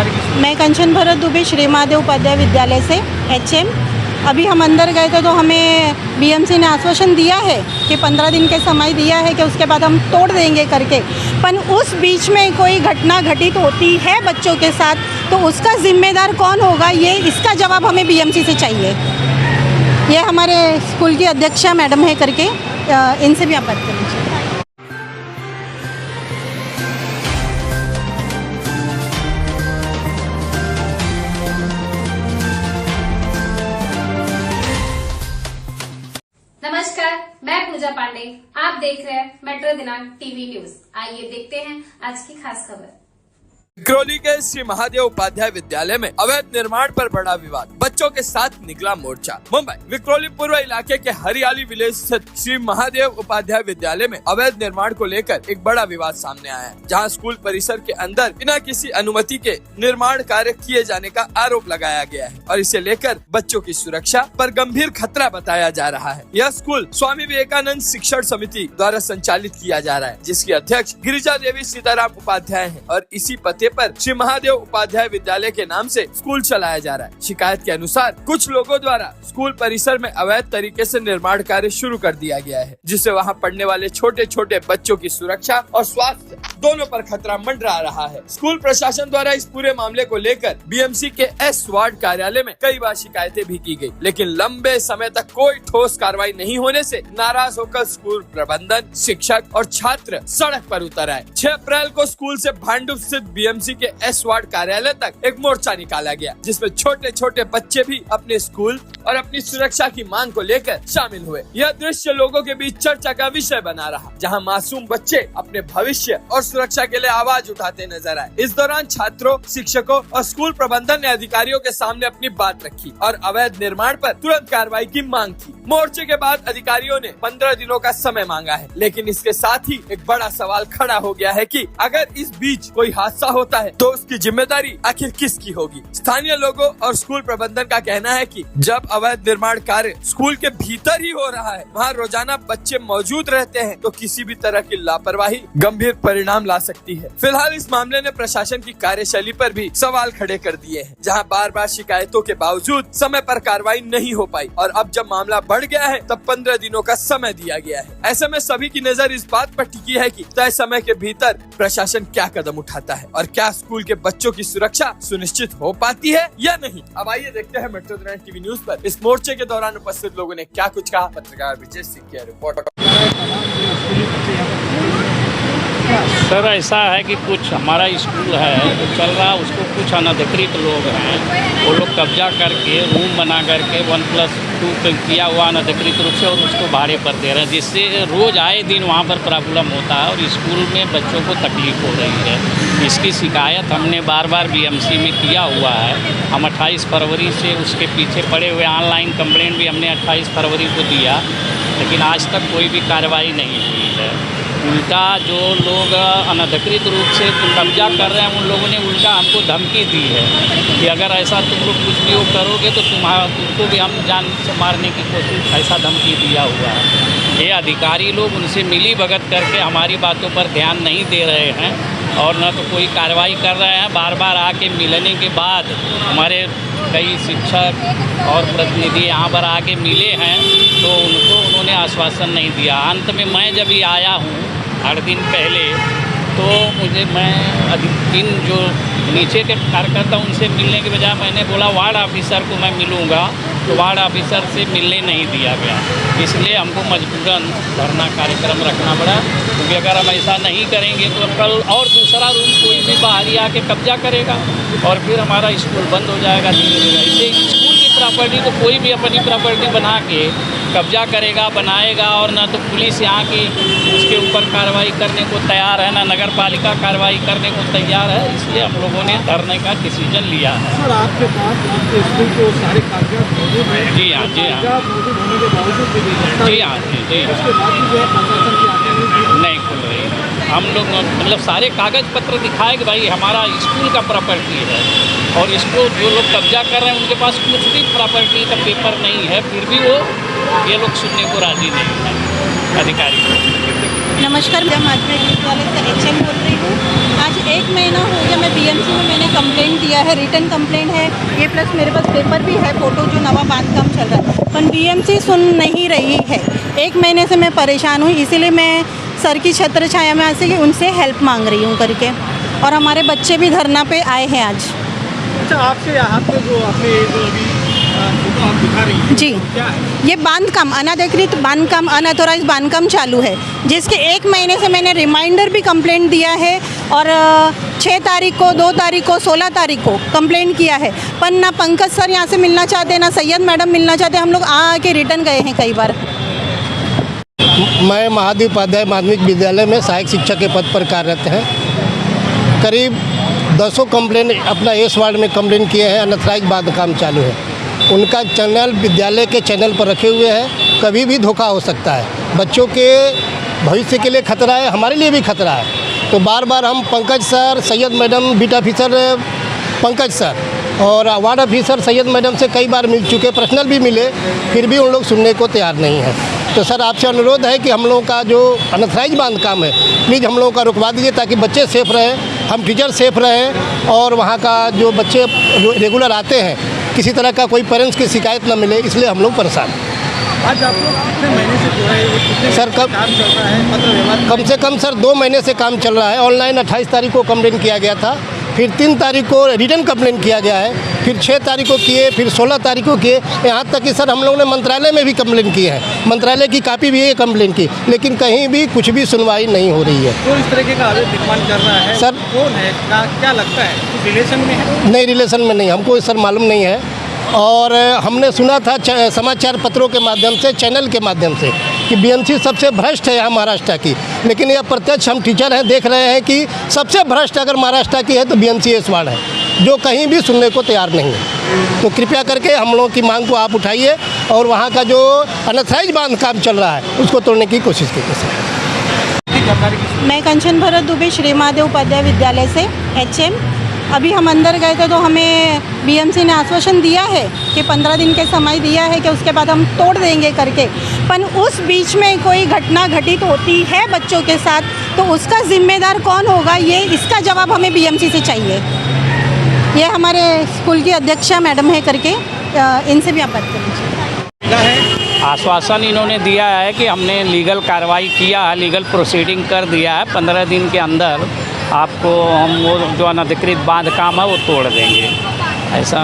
जानकारी की। मैं कंचन भरत दुबे श्री महादेव उपाध्याय विद्यालय से HM। अभी हम अंदर गए थे तो हमें BMC ने आश्वासन दिया है कि 15 दिन के समय दिया है कि उसके बाद हम तोड़ देंगे करके, पर उस बीच में कोई घटना घटित होती है बच्चों के साथ तो उसका जिम्मेदार कौन होगा, ये इसका जवाब हमें BMC से चाहिए। ये हमारे स्कूल की अध्यक्षा मैडम है करके, इनसे भी आप बात कर लीजिए। नमस्कार, मैं पूजा पांडे। आप देख रहे हैं मेट्रो दिनांक टीवी न्यूज। आइए देखते हैं आज की खास खबर। विक्रोली के श्री महादेव उपाध्याय विद्यालय में अवैध निर्माण पर बड़ा विवाद, बच्चों के साथ निकला मोर्चा। मुंबई विक्रोली पूर्व इलाके के हरियाली विलेज स्थित श्री महादेव उपाध्याय विद्यालय में अवैध निर्माण को लेकर एक बड़ा विवाद सामने आया है, जहां स्कूल परिसर के अंदर बिना किसी अनुमति के निर्माण कार्य किए जाने का आरोप लगाया गया है और इसे लेकर बच्चों की सुरक्षा पर गंभीर खतरा बताया जा रहा है। यह स्कूल स्वामी विवेकानंद शिक्षण समिति द्वारा संचालित किया जा रहा है, जिसकी अध्यक्ष गिरिजा देवी सीताराम उपाध्याय है और इसी पते पर श्री महादेव उपाध्याय विद्यालय के नाम से स्कूल चलाया जा रहा है। शिकायत के अनुसार कुछ लोगों द्वारा स्कूल परिसर में अवैध तरीके से निर्माण कार्य शुरू कर दिया गया है, जिससे वहां पढ़ने वाले छोटे छोटे बच्चों की सुरक्षा और स्वास्थ्य दोनों पर खतरा मंडरा रहा है। स्कूल प्रशासन द्वारा इस पूरे मामले को लेकर BMC के S वार्ड कार्यालय में कई बार शिकायतें भी की गई, लेकिन लंबे समय तक कोई ठोस कार्रवाई नहीं होने से नाराज होकर स्कूल प्रबंधन, शिक्षक और छात्र सड़क पर उतर आए। 6 अप्रैल को स्कूल से भांडुप स्थित BMC के S वार्ड कार्यालय तक एक मोर्चा निकाला गया, जिसमें छोटे छोटे बच्चे भी अपने स्कूल और अपनी सुरक्षा की मांग को लेकर शामिल हुए। यह दृश्य लोगों के बीच चर्चा का विषय बना रहा, जहां मासूम बच्चे अपने भविष्य और सुरक्षा के लिए आवाज उठाते नजर आए। इस दौरान छात्रों, शिक्षकों और स्कूल प्रबंधन ने अधिकारियों के सामने अपनी बात रखी और अवैध निर्माण पर तुरंत कार्रवाई की मांग की। मोर्चे के बाद अधिकारियों ने 15 दिनों का समय मांगा है, लेकिन इसके साथ ही एक बड़ा सवाल खड़ा हो गया है कि अगर इस बीच कोई हादसा होता है तो उसकी जिम्मेदारी आखिर किसकी होगी। स्थानीय लोगों और स्कूल प्रबंधन का कहना है कि जब अवैध निर्माण कार्य स्कूल के भीतर ही हो रहा है, वहाँ रोजाना बच्चे मौजूद रहते हैं, तो किसी भी तरह की लापरवाही गंभीर परिणाम ला सकती है। फिलहाल इस मामले ने प्रशासन की कार्यशैली पर भी सवाल खड़े कर दिए हैं, जहां बार बार शिकायतों के बावजूद समय पर कार्रवाई नहीं हो पाई और अब जब मामला बढ़ गया है तब 15 दिनों का समय दिया गया है। ऐसे में सभी की नजर इस बात पर टिकी है कि तय समय के भीतर प्रशासन क्या कदम उठाता है और क्या स्कूल के बच्चों की सुरक्षा सुनिश्चित हो पाती है या नहीं। अब आइए देखते हैं मेट्रो दिनांक टीवी न्यूज पर इस मोर्चे के दौरान उपस्थित लोगों ने क्या कुछ कहा। पत्रकार विजय सिंह की रिपोर्ट। सर ऐसा है कि कुछ हमारा स्कूल है जो चल रहा, उसको कुछ अनधिकृत लोग हैं, वो लोग कब्जा करके रूम बना करके 1+2 किया हुआ अनधिकृत रूप से और उसको भाड़े पर दे रहे हैं, जिससे रोज़ आए दिन वहाँ पर प्रॉब्लम होता है और स्कूल में बच्चों को तकलीफ हो रही है। इसकी शिकायत हमने बार बार BMC में किया हुआ है। हम 28 फरवरी से उसके पीछे पड़े हुए, ऑनलाइन कंप्लेंट भी हमने 28 फरवरी को दिया, लेकिन आज तक कोई भी कार्रवाई नहीं हुई है। उल्टा जो लोग अनधिकृत रूप से कब्जा कर रहे हैं, उन लोगों ने उल्टा हमको धमकी दी है कि अगर ऐसा तुम लोग कुछ भी वो करोगे तो तुमको भी हम जान से मारने की कोशिश, ऐसा धमकी दिया हुआ है। ये अधिकारी लोग उनसे मिली भगत करके हमारी बातों पर ध्यान नहीं दे रहे हैं और न तो कोई कार्रवाई कर रहे हैं। बार बार आके मिलने के बाद हमारे कई शिक्षक और प्रतिनिधि यहाँ पर आके मिले हैं तो उन्होंने आश्वासन नहीं दिया। अंत में मैं जब ये आया हूँ 8 दिन पहले, तो इन जो नीचे के कार्यकर्ता उनसे मिलने के बजाय मैंने बोला वार्ड ऑफिसर को मैं मिलूँगा, तो वार्ड ऑफिसर से मिलने नहीं दिया गया। इसलिए हमको मजबूरन धरना कार्यक्रम रखना पड़ा, क्योंकि अगर हम ऐसा नहीं करेंगे तो कल और दूसरा रूम कोई भी बाहरी आके कब्जा करेगा और फिर हमारा स्कूल बंद हो जाएगा धीरे धीरे। इससे स्कूल की प्रॉपर्टी को कोई भी अपनी प्रॉपर्टी बना के कब्जा करेगा, बनाएगा और ना तो पुलिस यहाँ की उसके ऊपर कार्रवाई करने को तैयार है, ना नगर पालिका कार्रवाई करने को तैयार है। इसलिए हम लोगों ने धरने का डिसीजन लिया है। सर आपके पास आपके स्कूल को सारे कागजात मौजूद हैं? जी हाँ, जी हाँ, मौजूद होने के बावजूद जी हाँ, जी हाँ, उसके बाद भी जो है प्रशासन की आंखें नहीं खुल रही। हम लोग मतलब सारे कागज पत्र दिखाए कि भाई हमारा स्कूल का प्रॉपर्टी है और इसको जो लोग कब्जा कर रहे हैं उनके पास कुछ भी प्रॉपर्टी का पेपर नहीं है, फिर भी ये लोग सुनने को राजी नहीं है अधिकारी। नमस्कार, मैं माध्यमिक विद्यालय से HM बोल रही हूँ। आज 1 महीना हो गया मैं BMC में मैंने कंप्लेंट दिया है, रिटर्न कंप्लेंट है, ये प्लस मेरे पास पेपर भी है, फोटो जो नवा बांधकाम चल रहा है, पर बीएमसी सुन नहीं रही है। 1 महीने से मैं परेशान हूँ, इसीलिए मैं सर की छत्र छाया में आके उनसे हेल्प मांग रही हूँ करके, और हमारे बच्चे भी धरना पे आए हैं आज। अच्छा, आपके हाथ में जो आपने जो अभी फोटो आप दिखा रही हैं, जी, क्या है? ये बांधकाम अनधिकृत बांधकाम अनऑथोराइज बांधकाम चालू है, जिसके 1 महीने से मैंने रिमाइंडर भी कंप्लेंट दिया है, और 6 तारीख को, 2 तारीख को, 16 तारीख को कंप्लेंट किया है, पर ना पंकज सर यहाँ से मिलना चाहते, ना सैयद मैडम मिलना चाहते। हम लोग आके रिटर्न गए हैं कई बार। मैं महादेव उपाध्याय माध्यमिक विद्यालय में सहायक शिक्षक के पद पर कार्यरत हैं। करीब 200 कंप्लेन अपना एस वार्ड में कंप्लेन किए हैं, अनऑथराइज बांधकाम चालू है। उनका चैनल विद्यालय के चैनल पर रखे हुए हैं, कभी भी धोखा हो सकता है। बच्चों के भविष्य के लिए खतरा है, हमारे लिए भी खतरा है। तो बार बार हम Pankaj sir, Syed madam, beat officer Pankaj sir और वार्ड ऑफिसर सैयद मैडम से कई बार मिल चुके, पर्सनल भी मिले, फिर भी उन लोग सुनने को तैयार नहीं है। तो सर आपसे अनुरोध है कि हम लोगों का जो अनऑथराइज बांधकाम है, प्लीज़ हम लोगों का रुकवा दीजिए, ताकि बच्चे सेफ रहें, हम टीचर सेफ रहें, और वहाँ का जो बच्चे रेगुलर आते हैं किसी तरह का कोई पेरेंट्स की शिकायत ना मिले, इसलिए हम लोग परेशान हैं। आज आप लोग कितने महीने से जो है कितने सर, कब काम चल रहा है, पत्र व्यवहार? कम से कम सर 2 महीने से काम चल रहा है। ऑनलाइन 28 तारीख को कंप्लेन किया गया था, फिर 3 तारीख को रिटर्न कंप्लेन किया गया है, फिर 6 तारीख को किए, फिर 16 तारीख को किए, यहाँ तक कि सर हम लोगों ने मंत्रालय में भी कंप्लेन की है, मंत्रालय की कापी भी है कंप्लेन की, लेकिन कहीं भी कुछ भी सुनवाई नहीं हो रही है। तो इस तरीके का अवैध निर्माण कर रहा है सर, कौन है, क्या लगता है, कुछ रिलेशन में है? नहीं, रिलेशन में नहीं, हमको सर मालूम नहीं है। और हमने सुना था समाचार पत्रों के माध्यम से, चैनल के माध्यम से, कि बीएमसी सबसे भ्रष्ट है यहाँ महाराष्ट्र की, लेकिन यह प्रत्यक्ष हम टीचर हैं, देख रहे हैं कि सबसे भ्रष्ट अगर महाराष्ट्र की है तो बीएमसी एस वार्ड है, जो कहीं भी सुनने को तैयार नहीं है। तो कृपया करके हम लोगों की मांग को आप उठाइए, और वहाँ का जो अनऑथराइज बांधकाम चल रहा है उसको तोड़ने की कोशिश कीजिए सर। मैं कंचन भरत दुबे श्री महादेव उपाध्याय विद्यालय से HM। अभी हम अंदर गए थे तो हमें बीएमसी ने आश्वासन दिया है कि 15 दिन के समय दिया है कि उसके बाद हम तोड़ देंगे करके, पर उस बीच में कोई घटना घटित होती है बच्चों के साथ, तो उसका जिम्मेदार कौन होगा, ये इसका जवाब हमें बीएमसी से चाहिए। ये हमारे स्कूल की अध्यक्षा मैडम है करके, इनसे भी आप बात करें। आश्वासन इन्होंने दिया है कि हमने लीगल कार्रवाई किया है, लीगल प्रोसीडिंग कर दिया है, 15 दिन के अंदर आपको हम वो जो अनधिकृत बांधकाम है वो तोड़ देंगे, ऐसा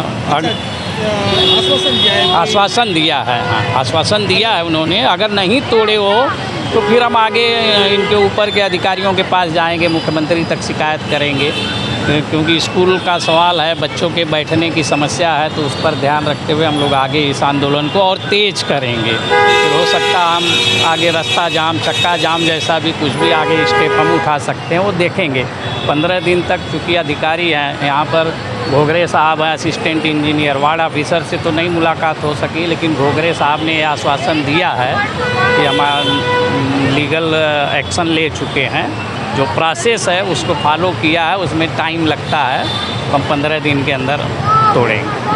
आश्वासन दिया है। हाँ, आश्वासन दिया है उन्होंने। अगर नहीं तोड़े वो तो फिर हम आगे इनके ऊपर के अधिकारियों के पास जाएंगे, मुख्यमंत्री तक शिकायत करेंगे, क्योंकि स्कूल का सवाल है, बच्चों के बैठने की समस्या है, तो उस पर ध्यान रखते हुए हम लोग आगे इस आंदोलन को और तेज़ करेंगे। फिर हो सकता हम आगे रास्ता जाम, चक्का जाम जैसा भी कुछ भी आगे स्टेप हम उठा सकते हैं, वो देखेंगे। 15 दिन तक चूँकि अधिकारी हैं यहाँ पर, घोगरे साहब हैं असिस्टेंट इंजीनियर, वार्ड ऑफिसर से तो नहीं मुलाकात हो सकी, लेकिन घोगरे साहब ने आश्वासन दिया है कि हमारा लीगल एक्शन ले चुके हैं। जो प्रोसेस है उसको फॉलो किया है, उसमें टाइम लगता है, हम 15 दिन के अंदर तोड़ेंगे।